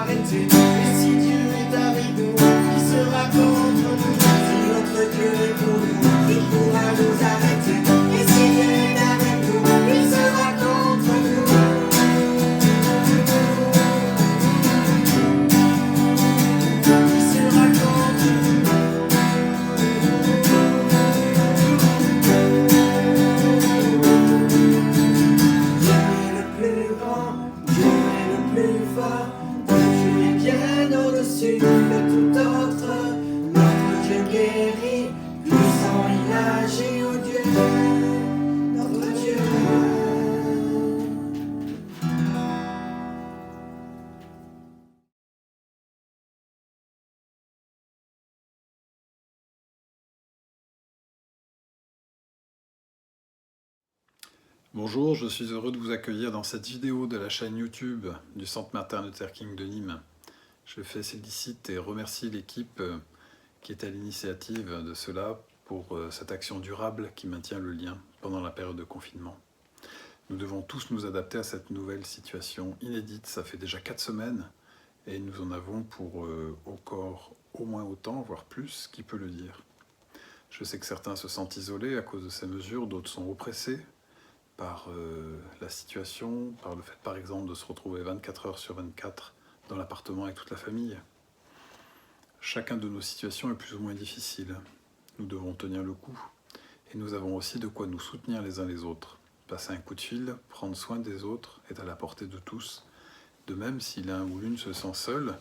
arrêter. Et si Dieu est avec nous, qui sera contre nous? Si notre Dieu est pour nous, il pourra nous arrêter. Et si Dieu est avec nous, il sera contre nous. Il sera contre nous. Dieu est le plus grand, Dieu est le plus fort. Dieu est bien au-dessus de tout autre. Notre Dieu guérit, puissant il agit, oh Dieu, notre Dieu. Bonjour, je suis heureux de vous accueillir dans cette vidéo de la chaîne YouTube du Centre Martin Luther King de Nîmes. Je félicite et remercie l'équipe qui est à l'initiative de cela pour cette action durable qui maintient le lien pendant la période de confinement. Nous devons tous nous adapter à cette nouvelle situation inédite. Ça fait déjà 4 semaines et nous en avons pour encore au moins autant, voire plus, qui peut le dire. Je sais que certains se sentent isolés à cause de ces mesures, d'autres sont oppressés par la situation, par le fait par exemple de se retrouver 24 heures sur 24 dans l'appartement avec toute la famille. Chacun de nos situations est plus ou moins difficile. Nous devons tenir le coup et nous avons aussi de quoi nous soutenir les uns les autres. Passer un coup de fil, prendre soin des autres est à la portée de tous. De même, si l'un ou l'une se sent seul,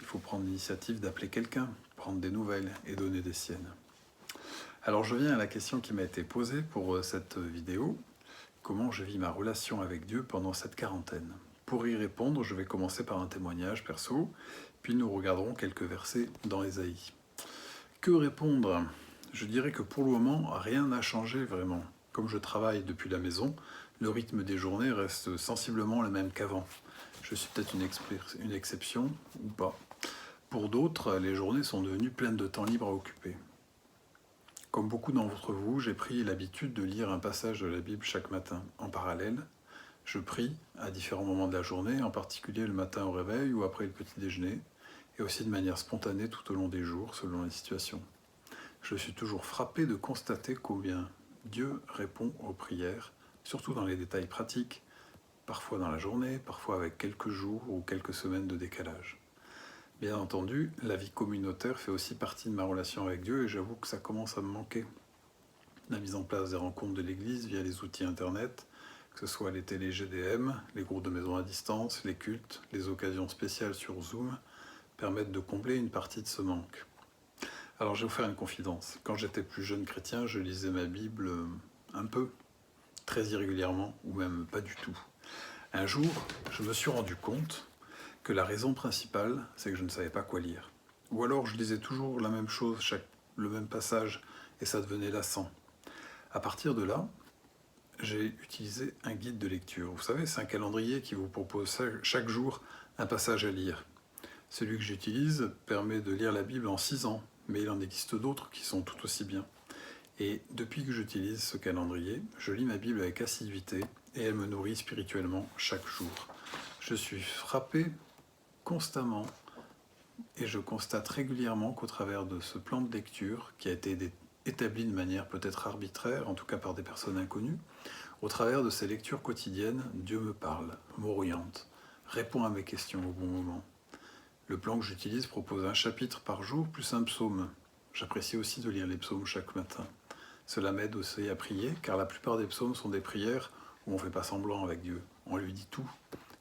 il faut prendre l'initiative d'appeler quelqu'un, prendre des nouvelles et donner des siennes. Alors je viens à la question qui m'a été posée pour cette vidéo. Comment je vis ma relation avec Dieu pendant cette quarantaine? Pour y répondre, je vais commencer par un témoignage perso, puis nous regarderons quelques versets dans Ésaïe. Que répondre? Je dirais que pour le moment, rien n'a changé vraiment. Comme je travaille depuis la maison, le rythme des journées reste sensiblement le même qu'avant. Je suis peut-être une exception, ou pas. Pour d'autres, les journées sont devenues pleines de temps libre à occuper. Comme beaucoup d'entre vous, j'ai pris l'habitude de lire un passage de la Bible chaque matin. En parallèle, je prie à différents moments de la journée, en particulier le matin au réveil ou après le petit déjeuner, et aussi de manière spontanée tout au long des jours, selon les situations. Je suis toujours frappé de constater combien Dieu répond aux prières, surtout dans les détails pratiques, parfois dans la journée, parfois avec quelques jours ou quelques semaines de décalage. Bien entendu, la vie communautaire fait aussi partie de ma relation avec Dieu et j'avoue que ça commence à me manquer. La mise en place des rencontres de l'Église via les outils Internet, que ce soit les télé GDM, les groupes de maison à distance, les cultes, les occasions spéciales sur Zoom, permettent de combler une partie de ce manque. Alors je vais vous faire une confidence. Quand j'étais plus jeune chrétien, je lisais ma Bible un peu, très irrégulièrement, ou même pas du tout. Un jour, je me suis rendu compte que la raison principale, c'est que je ne savais pas quoi lire. Ou alors je lisais toujours la même chose, le même passage, et ça devenait lassant. À partir de là, j'ai utilisé un guide de lecture. Vous savez, c'est un calendrier qui vous propose chaque jour un passage à lire. Celui que j'utilise permet de lire la Bible en 6 ans, mais il en existe d'autres qui sont tout aussi bien. Et depuis que j'utilise ce calendrier, je lis ma Bible avec assiduité et elle me nourrit spirituellement chaque jour. Je suis frappé constamment et je constate régulièrement qu'au travers de ce plan de lecture qui a été établi de manière peut-être arbitraire, en tout cas par des personnes inconnues, au travers de ces lectures quotidiennes, Dieu me parle, m'oriente, répond à mes questions au bon moment. Le plan que j'utilise propose un chapitre par jour plus un psaume. J'apprécie aussi de lire les psaumes chaque matin. Cela m'aide aussi à prier, car la plupart des psaumes sont des prières où on ne fait pas semblant avec Dieu. On lui dit tout.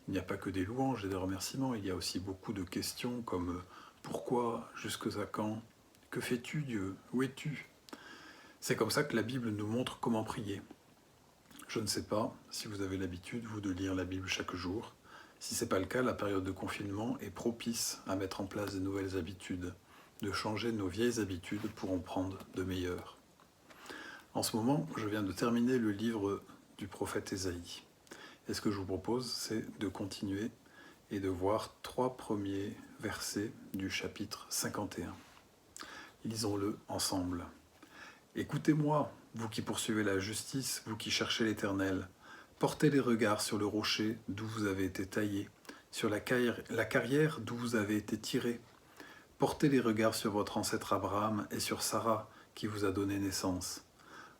Il n'y a pas que des louanges et des remerciements, il y a aussi beaucoup de questions comme « Pourquoi ? Jusque à quand ? Que fais-tu, Dieu ? Où es-tu » C'est comme ça que la Bible nous montre comment prier. Je ne sais pas si vous avez l'habitude, vous, de lire la Bible chaque jour. Si ce n'est pas le cas, la période de confinement est propice à mettre en place de nouvelles habitudes, de changer nos vieilles habitudes pour en prendre de meilleures. En ce moment, je viens de terminer le livre du prophète Ésaïe. Et ce que je vous propose, c'est de continuer et de voir 3 premiers versets du chapitre 51. Lisons-le ensemble. « Écoutez-moi, vous qui poursuivez la justice, vous qui cherchez l'Éternel. Portez les regards sur le rocher d'où vous avez été taillés, sur la carrière d'où vous avez été tiré. Portez les regards sur votre ancêtre Abraham et sur Sarah qui vous a donné naissance.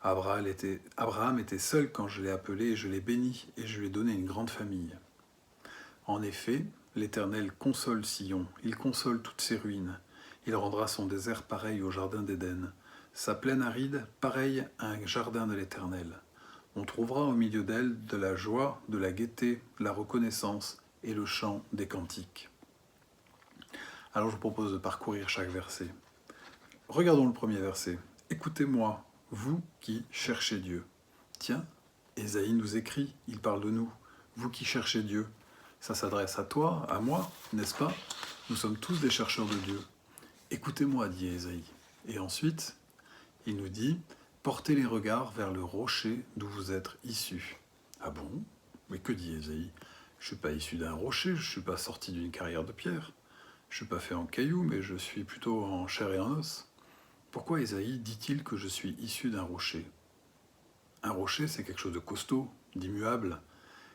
Abraham était seul quand je l'ai appelé et je l'ai béni et je lui ai donné une grande famille. En effet, l'Éternel console Sion, il console toutes ses ruines. Il rendra son désert pareil au jardin d'Éden, sa plaine aride pareille à un jardin de l'Éternel. On trouvera au milieu d'elle de la joie, de la gaieté, la reconnaissance et le chant des cantiques. Alors je vous propose de parcourir chaque verset. Regardons le premier verset. Écoutez-moi, vous qui cherchez Dieu. Tiens, Ésaïe nous écrit, il parle de nous. Vous qui cherchez Dieu. Ça s'adresse à toi, à moi, n'est-ce pas? Nous sommes tous des chercheurs de Dieu. Écoutez-moi, dit Ésaïe. Et ensuite, il nous dit, portez les regards vers le rocher d'où vous êtes issus. Ah bon? Mais que dit Ésaïe? Je ne suis pas issu d'un rocher, je ne suis pas sorti d'une carrière de pierre. Je ne suis pas fait en cailloux, mais je suis plutôt en chair et en os. Pourquoi Ésaïe dit-il que je suis issu d'un rocher? Un rocher, c'est quelque chose de costaud, d'immuable,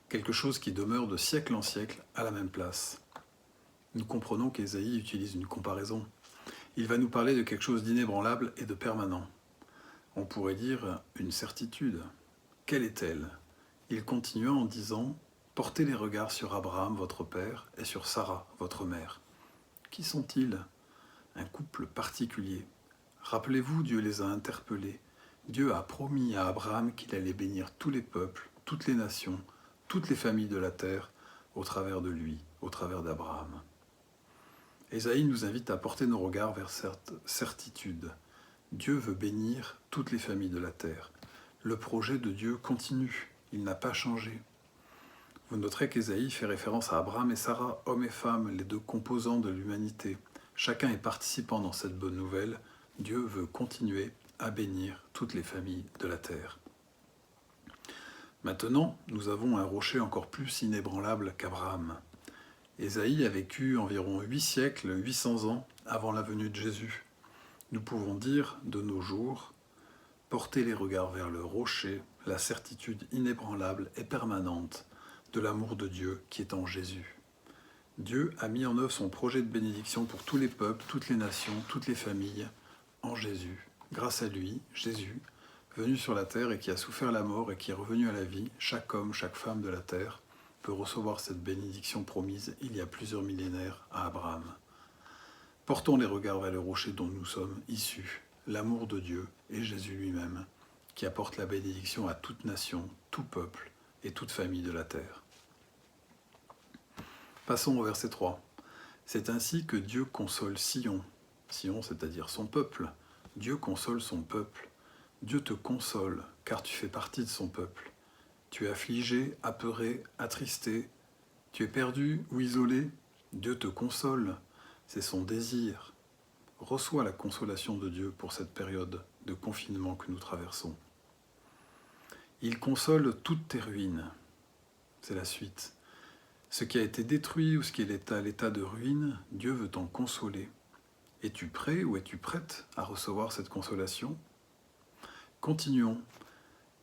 quelque chose qui demeure de siècle en siècle à la même place. Nous comprenons qu'Ésaïe utilise une comparaison. Il va nous parler de quelque chose d'inébranlable et de permanent. On pourrait dire une certitude. Quelle est-elle? Il continua en disant « Portez les regards sur Abraham, votre père, et sur Sarah, votre mère. » Qui sont-ils? Un couple particulier. Rappelez-vous, Dieu les a interpellés. Dieu a promis à Abraham qu'il allait bénir tous les peuples, toutes les nations, toutes les familles de la terre, au travers de lui, au travers d'Abraham. Ésaïe nous invite à porter nos regards vers cette certitude. Dieu veut bénir toutes les familles de la terre. Le projet de Dieu continue, il n'a pas changé. Vous noterez qu'Ésaïe fait référence à Abraham et Sarah, hommes et femmes, les deux composants de l'humanité. Chacun est participant dans cette bonne nouvelle. Dieu veut continuer à bénir toutes les familles de la terre. Maintenant, nous avons un rocher encore plus inébranlable qu'Abraham. Ésaïe a vécu environ 8 siècles, 800 ans avant la venue de Jésus. Nous pouvons dire de nos jours, portez les regards vers le rocher, la certitude inébranlable et permanente de l'amour de Dieu qui est en Jésus. Dieu a mis en œuvre son projet de bénédiction pour tous les peuples, toutes les nations, toutes les familles, en Jésus. Grâce à lui, Jésus, venu sur la terre et qui a souffert la mort et qui est revenu à la vie, chaque homme, chaque femme de la terre peut recevoir cette bénédiction promise il y a plusieurs millénaires à Abraham. Portons les regards vers le rocher dont nous sommes issus, l'amour de Dieu et Jésus lui-même, qui apporte la bénédiction à toute nation, tout peuple et toute famille de la terre. Passons au verset 3. C'est ainsi que Dieu console Sion. Sion, c'est-à-dire son peuple. Dieu console son peuple. Dieu te console, car tu fais partie de son peuple. Tu es affligé, apeuré, attristé. Tu es perdu ou isolé. Dieu te console. C'est son désir. Reçois la consolation de Dieu pour cette période de confinement que nous traversons. Il console toutes tes ruines. C'est la suite. Ce qui a été détruit ou ce qui est à l'état de ruine, Dieu veut t'en consoler. Es-tu prêt ou es-tu prête à recevoir cette consolation? Continuons.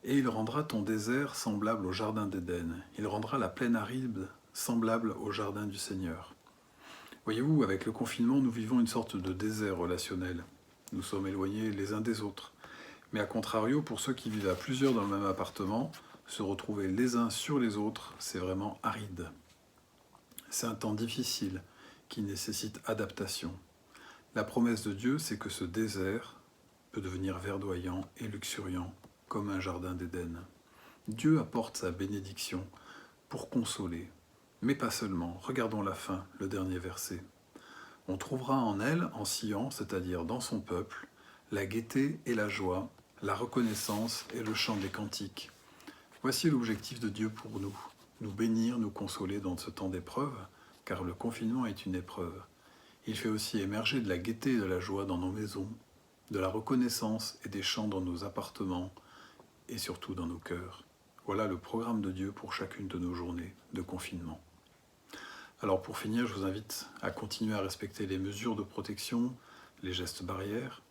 Et il rendra ton désert semblable au jardin d'Éden. Il rendra la plaine aride semblable au jardin du Seigneur. Voyez-vous, avec le confinement, nous vivons une sorte de désert relationnel. Nous sommes éloignés les uns des autres. Mais à contrario, pour ceux qui vivent à plusieurs dans le même appartement, se retrouver les uns sur les autres, c'est vraiment aride. C'est un temps difficile qui nécessite adaptation. La promesse de Dieu, c'est que ce désert peut devenir verdoyant et luxuriant, comme un jardin d'Éden. Dieu apporte sa bénédiction pour consoler, mais pas seulement. Regardons la fin, le dernier verset. On trouvera en elle, en Sion, c'est-à-dire dans son peuple, la gaieté et la joie, la reconnaissance et le chant des cantiques. Voici l'objectif de Dieu pour nous. Nous bénir, nous consoler dans ce temps d'épreuve, car le confinement est une épreuve. Il fait aussi émerger de la gaieté et de la joie dans nos maisons, de la reconnaissance et des chants dans nos appartements, et surtout dans nos cœurs. Voilà le programme de Dieu pour chacune de nos journées de confinement. Alors pour finir, je vous invite à continuer à respecter les mesures de protection, les gestes barrières,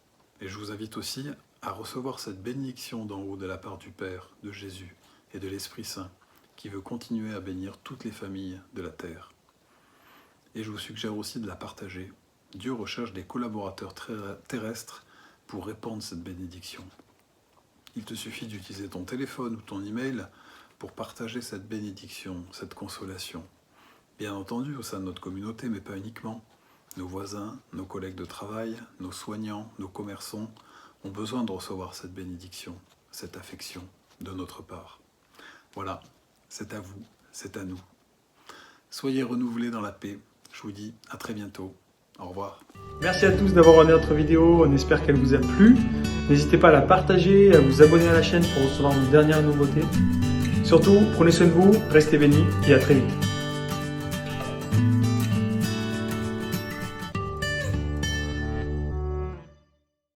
et je vous invite aussi à recevoir cette bénédiction d'en haut de la part du Père, de Jésus et de l'Esprit Saint, qui veut continuer à bénir toutes les familles de la terre. et je vous suggère aussi de la partager. Dieu recherche des collaborateurs terrestres pour répandre cette bénédiction. Il te suffit d'utiliser ton téléphone ou ton email pour partager cette bénédiction, cette consolation. Bien entendu, au sein de notre communauté, mais pas uniquement. Nos voisins, nos collègues de travail, nos soignants, nos commerçants ont besoin de recevoir cette bénédiction, cette affection de notre part. Voilà, c'est à vous, c'est à nous. Soyez renouvelés dans la paix. Je vous dis à très bientôt. Au revoir. Merci à tous d'avoir regardé notre vidéo, on espère qu'elle vous a plu. N'hésitez pas à la partager, à vous abonner à la chaîne pour recevoir nos dernières nouveautés. Surtout, prenez soin de vous, restez bénis et à très vite.